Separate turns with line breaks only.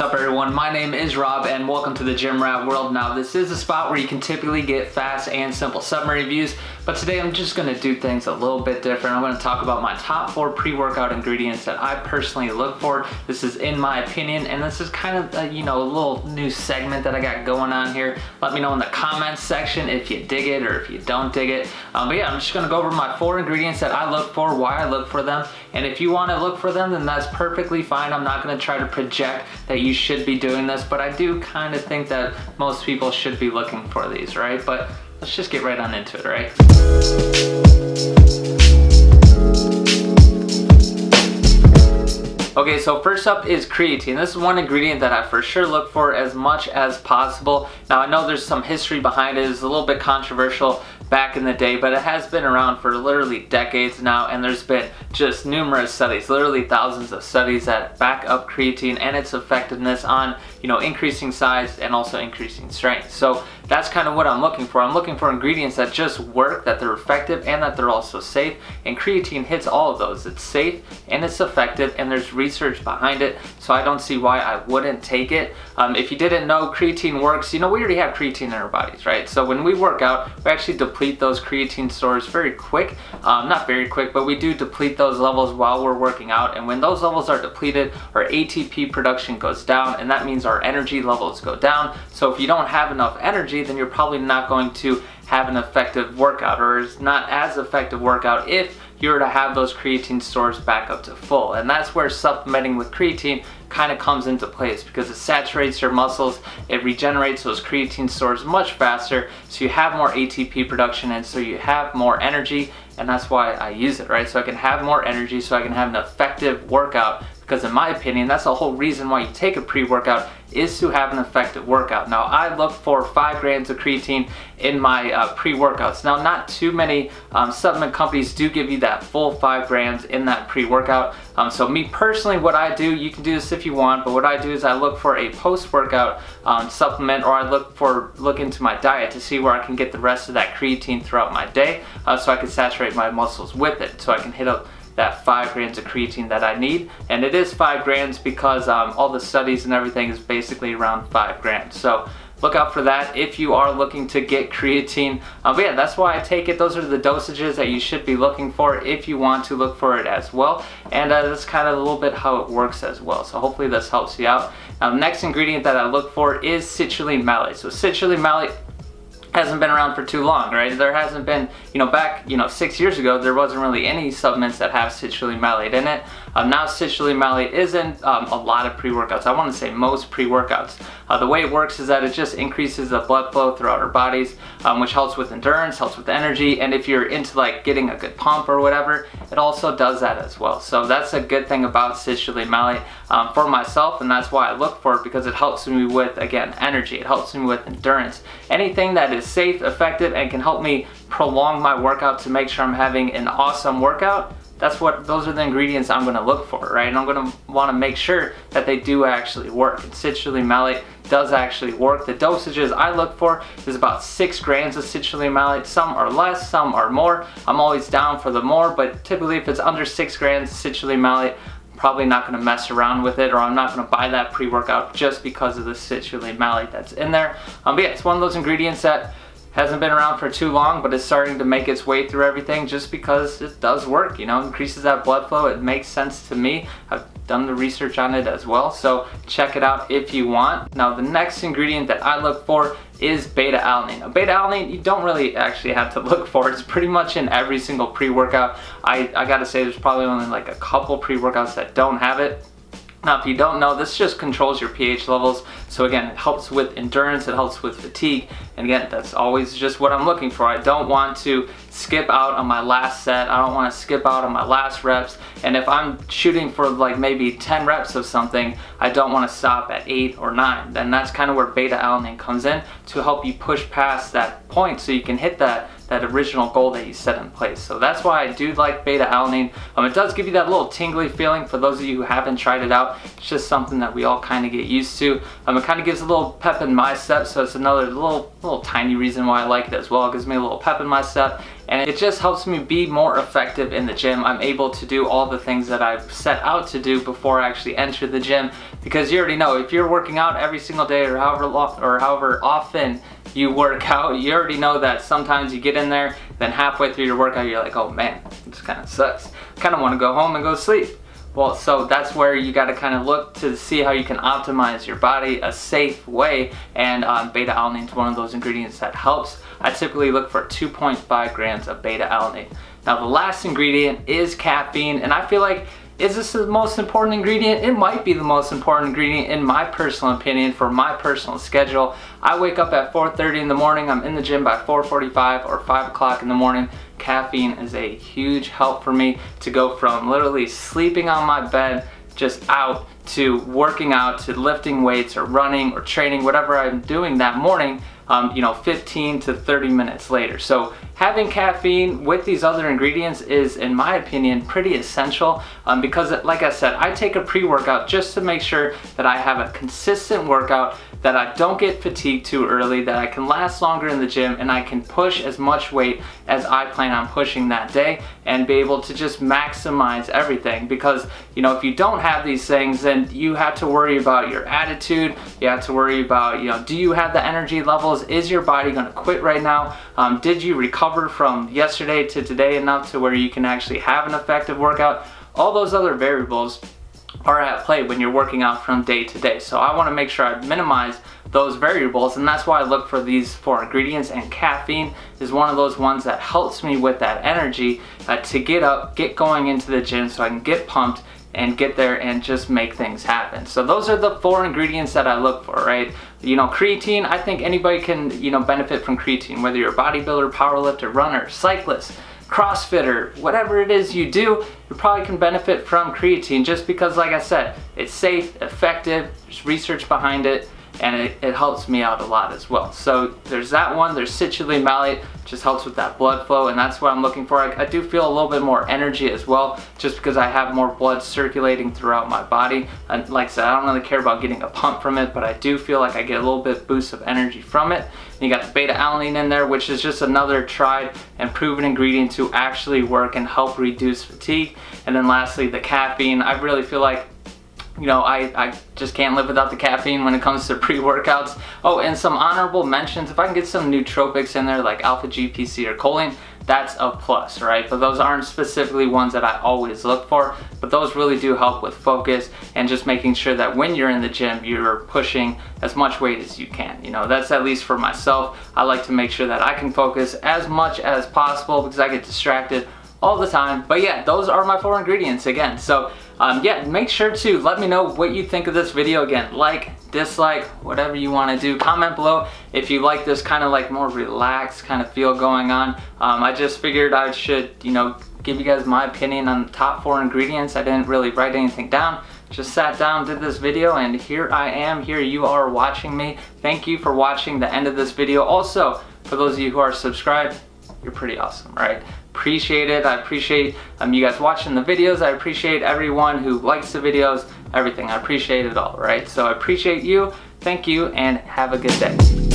up everyone, my name is Rob and welcome to the Gym Rat World. Now this is a spot where you can typically get fast and simple supplement reviews, but today I'm just going to do things a little bit different. I'm going to talk about my top 4 pre-workout ingredients that I personally look for. This is in my opinion, and this is kind of a little new segment that I got going on here. Let me know in the comments section if you dig it or if you don't dig it. But yeah, I'm just going to go over my 4 ingredients that I look for, why I look for them, and if you want to look for them then that's perfectly fine. I'm not going to try to project that you should be doing this, but I do kind of think that most people should be looking for these, right? But let's just get right on into it, right? Okay, so first up is creatine. This is one ingredient that I for sure look for as much as possible. Now I know there's some history behind it. It's a little bit controversial back in the day, but it has been around for literally decades now, and there's been just numerous studies, literally thousands of studies that back up creatine and its effectiveness on increasing size and also increasing strength. So that's kind of what I'm looking for. I'm looking for ingredients that just work, that they're effective, and that they're also safe, and creatine hits all of those. It's safe and it's effective, and there's research behind it, so I don't see why I wouldn't take it. If you didn't know, creatine works. We already have creatine in our bodies, right? So when we work out, we actually deplete those creatine stores very quick. Not very quick, but we do deplete those levels while we're working out, and when those levels are depleted, our ATP production goes down, and that means our energy levels go down. So if you don't have enough energy, then you're probably not going to have an effective workout, or it's not as effective workout if you were to have those creatine stores back up to full. And that's where supplementing with creatine kind of comes into place, because it saturates your muscles, it regenerates those creatine stores much faster, so you have more ATP production, and so you have more energy, and that's why I use it, right? So I can have more energy, so I can have an effective workout, because in my opinion, that's the whole reason why you take a pre-workout, is to have an effective workout. Now I look for 5 grams of creatine in my pre-workouts. Now not too many supplement companies do give you that full 5 grams in that pre-workout. So me personally, what I do, you can do this if you want, but what I do is I look for a post-workout supplement, or I look into my diet to see where I can get the rest of that creatine throughout my day, so I can saturate my muscles with it, so I can hit up that 5 grams of creatine that I need. And it is 5 grams because all the studies and everything is basically around 5 grams. So look out for that if you are looking to get creatine. But yeah, that's why I take it. Those are the dosages that you should be looking for if you want to look for it as well. And that's kind of a little bit how it works as well. So hopefully this helps you out. Now the next ingredient that I look for is citrulline malate. So citrulline malate hasn't been around for too long, right? There hasn't been, back 6 years ago, there wasn't really any supplements that have citrulline malate in it. Now citrulline malate is in a lot of pre-workouts. I want to say most pre-workouts. The way it works is that it just increases the blood flow throughout our bodies, which helps with endurance, helps with energy, and if you're into like getting a good pump or whatever, it also does that as well. So that's a good thing about citrulline malate for myself, and that's why I look for it, because it helps me with, again, energy. It helps me with endurance. Anything that is safe, effective, and can help me prolong my workout to make sure I'm having an awesome workout, those are the ingredients I'm going to look for, right? And I'm going to want to make sure that they do actually work. And citrulline malate does actually work. The dosages I look for is about 6 grams of citrulline malate. Some are less, some are more. I'm always down for the more, but typically if it's under 6 grams of citrulline malate, I'm probably not going to mess around with it, or I'm not going to buy that pre-workout just because of the citrulline malate that's in there. But yeah, it's one of those ingredients that hasn't been around for too long, but it's starting to make its way through everything just because it does work, increases that blood flow. It makes sense to me. I've done the research on it as well, so check it out if you want. Now the next ingredient that I look for is BetaAlanine. Now BetaAlanine, you don't really actually have to look for it. It's pretty much in every single pre-workout. I gotta say there's probably only like a couple pre-workouts that don't have it. Now if you don't know, this just controls your pH levels. So again, it helps with endurance, it helps with fatigue, and again, that's always just what I'm looking for. I don't want to skip out on my last set, I don't want to skip out on my last reps, and if I'm shooting for like maybe 10 reps of something, I don't want to stop at 8 or 9. Then that's kind of where beta-alanine comes in to help you push past that point so you can hit that original goal that you set in place. So that's why I do like beta-alanine. It does give you that little tingly feeling. For those of you who haven't tried it out, it's just something that we all kind of get used to. It kind of gives a little pep in my step, so it's another little tiny reason why I like it as well. It gives me a little pep in my step, and it just helps me be more effective in the gym. I'm able to do all the things that I've set out to do before I actually enter the gym, because you already know if you're working out every single day or however often you work out, you already know that sometimes you get in there, then halfway through your workout you're like, oh man, this kind of sucks. Kind of want to go home and go to sleep. Well, so that's where you got to kind of look to see how you can optimize your body a safe way, and beta-alanine is one of those ingredients that helps. I typically look for 2.5 grams of beta-alanine. Now the last ingredient is caffeine, and I feel like, is this the most important ingredient? It might be the most important ingredient in my personal opinion for my personal schedule. I wake up at 4:30 in the morning, I'm in the gym by 4:45 or 5 o'clock in the morning. Caffeine is a huge help for me to go from literally sleeping on my bed just out to working out to lifting weights or running or training, whatever I'm doing that morning, 15 to 30 minutes later. So having caffeine with these other ingredients is, in my opinion, pretty essential, because like I said, I take a pre-workout just to make sure that I have a consistent workout, that I don't get fatigued too early, that I can last longer in the gym, and I can push as much weight as I plan on pushing that day and be able to just maximize everything. Because if you don't have these things, then you have to worry about your attitude, you have to worry about, do you have the energy levels? Is your body going to quit right now? Did you recover from yesterday to today enough to where you can actually have an effective workout? All those other variables are at play when you're working out from day to day. So I want to make sure I minimize those variables, and that's why I look for these 4 ingredients, and caffeine is one of those ones that helps me with that energy to get up, get going into the gym so I can get pumped and get there and just make things happen. So those are the 4 ingredients that I look for, right? Creatine, I think anybody can, benefit from creatine, whether you're a bodybuilder, powerlifter, runner, cyclist, CrossFitter, whatever it is you do, you probably can benefit from creatine, just because, like I said, it's safe, effective, there's research behind it, and it helps me out a lot as well. So there's that one. There's Citrulline Malate, just helps with that blood flow, and that's what I'm looking for. I do feel a little bit more energy as well, just because I have more blood circulating throughout my body. And like I said, I don't really care about getting a pump from it, but I do feel like I get a little bit boost of energy from it. And you got the beta-alanine in there, which is just another tried and proven ingredient to actually work and help reduce fatigue. And then lastly, the caffeine. I really feel like I just can't live without the caffeine when it comes to pre-workouts. Oh, and some honorable mentions, if I can get some nootropics in there like alpha GPC or choline, that's a plus, right? But those aren't specifically ones that I always look for, but those really do help with focus and just making sure that when you're in the gym, you're pushing as much weight as you can. That's at least for myself. I like to make sure that I can focus as much as possible because I get distracted all the time. But yeah, those are my 4 ingredients again. So yeah, make sure to let me know what you think of this video. Again, like, dislike, whatever you want to do. Comment below if you like this kind of like more relaxed kind of feel going on. I just figured I should, give you guys my opinion on the top 4 ingredients. I didn't really write anything down. Just sat down, did this video, and here I am. Here you are watching me. Thank you for watching the end of this video. Also, for those of you who are subscribed, you're pretty awesome, right? Appreciate it. I appreciate you guys watching the videos. I appreciate everyone who likes the videos, everything. I appreciate it all, right? So I appreciate you. Thank you, and have a good day.